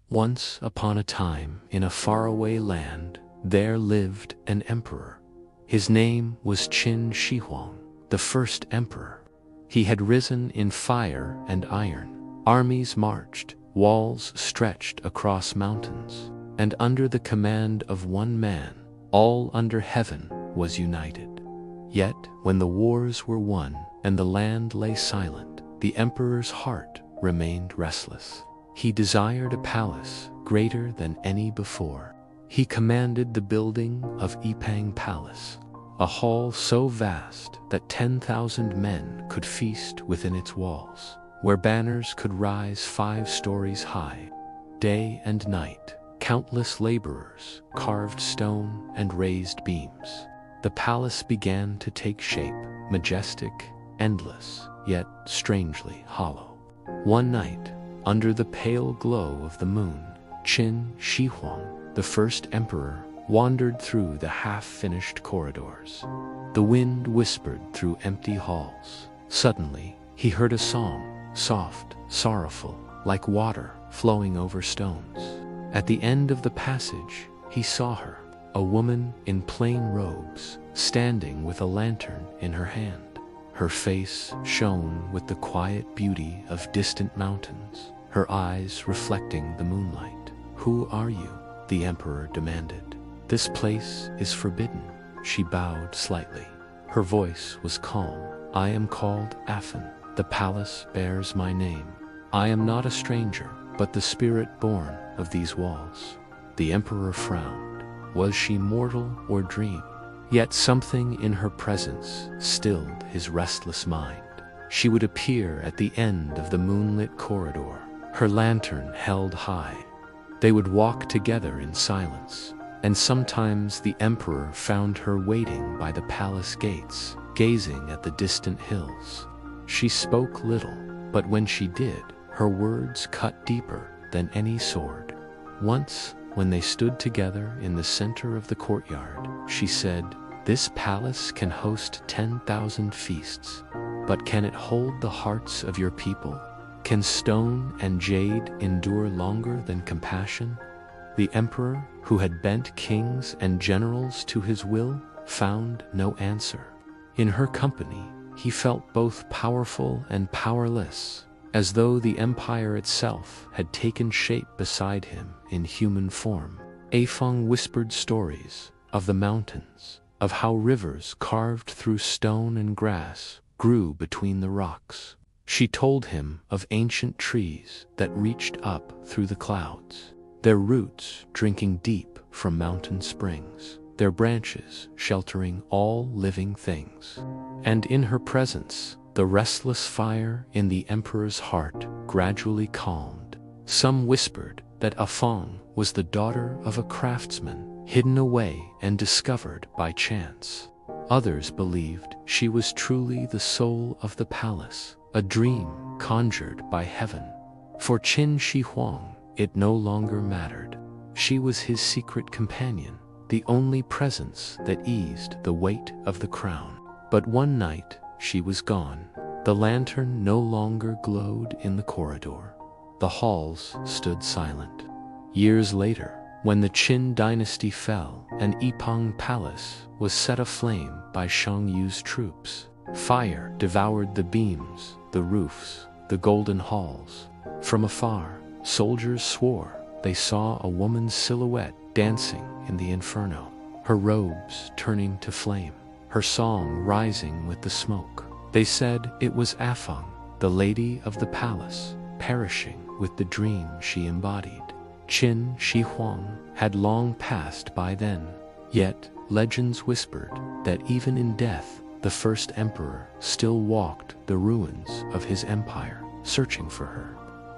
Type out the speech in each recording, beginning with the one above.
Once upon a time, in a faraway land, there lived an emperor. His name was Qin Shi Huang, the first emperor. He had risen in fire and iron. Armies marched, walls stretched across mountains, and under the command of one man, all under heaven was united. Yet, when the wars were won and the land lay silent, the emperor's heart remained restless. He desired a palace greater than any before. He commanded the building of Epang Palace, a hall so vast that 10,000 men could feast within its walls, where banners could rise 5 stories high. Day and night, countless laborers carved stone and raised beams. The palace began to take shape, majestic, endless, yet strangely hollow. One night, under the pale glow of the moon, Qin Shi Huang, the first emperor, wandered through the half-finished corridors. The wind whispered through empty halls. Suddenly, he heard a song, soft, sorrowful, like water flowing over stones. At the end of the passage, he saw her, a woman in plain robes, standing with a lantern in her hand. Her face shone with the quiet beauty of distant mountains, her eyes reflecting the moonlight. "Who are you?" the emperor demanded. "This place is forbidden." She bowed slightly. Her voice was calm. "I am called Afang. The palace bears my name. I am not a stranger, but the spirit born of these walls." The emperor frowned. Was she mortal or dream? Yet something in her presence stilled his restless mind. She would appear at the end of the moonlit corridor, her lantern held high. They would walk together in silence, and sometimes the emperor found her waiting by the palace gates, gazing at the distant hills. She spoke little, but when she did, her words cut deeper than any sword. Once, when they stood together in the center of the courtyard, she said, "This palace can host 10,000 feasts, but can it hold the hearts of your people? Can stone and jade endure longer than compassion?" The emperor, who had bent kings and generals to his will, found no answer. In her company, he felt both powerful and powerless, as though the empire itself had taken shape beside him in human form. Afang whispered stories of the mountains, of how rivers carved through stone and grass grew between the rocks. She told him of ancient trees that reached up through the clouds, their roots drinking deep from mountain springs, their branches sheltering all living things. And in her presence, the restless fire in the emperor's heart gradually calmed. Some whispered that Afang was the daughter of a craftsman, hidden away and discovered by chance. Others believed she was truly the soul of the palace, a dream conjured by heaven. For Qin Shi Huang, it no longer mattered. She was his secret companion, the only presence that eased the weight of the crown. But one night, she was gone. The lantern no longer glowed in the corridor. The halls stood silent. Years later, when the Qin dynasty fell and Epang Palace was set aflame by Xiang Yu's troops, fire devoured the beams, the roofs, the golden halls. From afar, soldiers swore they saw a woman's silhouette dancing in the inferno, her robes turning to flame, her song rising with the smoke. They said it was Afang, the lady of the palace, perishing with the dream she embodied. Qin Shi Huang had long passed by then, yet legends whispered that even in death, the first emperor still walked the ruins of his empire, searching for her.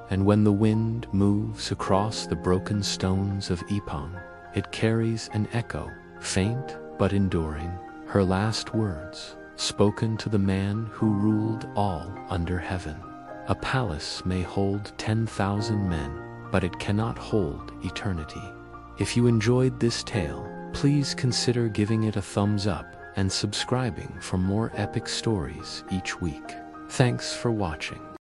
And when the wind moves across the broken stones of Epang, it carries an echo, faint but enduring, her last words, spoken to the man who ruled all under heaven. "A palace may hold 10,000 men, but it cannot hold eternity." If you enjoyed this tale, please consider giving it a thumbs up and subscribing for more epic stories each week. Thanks for watching.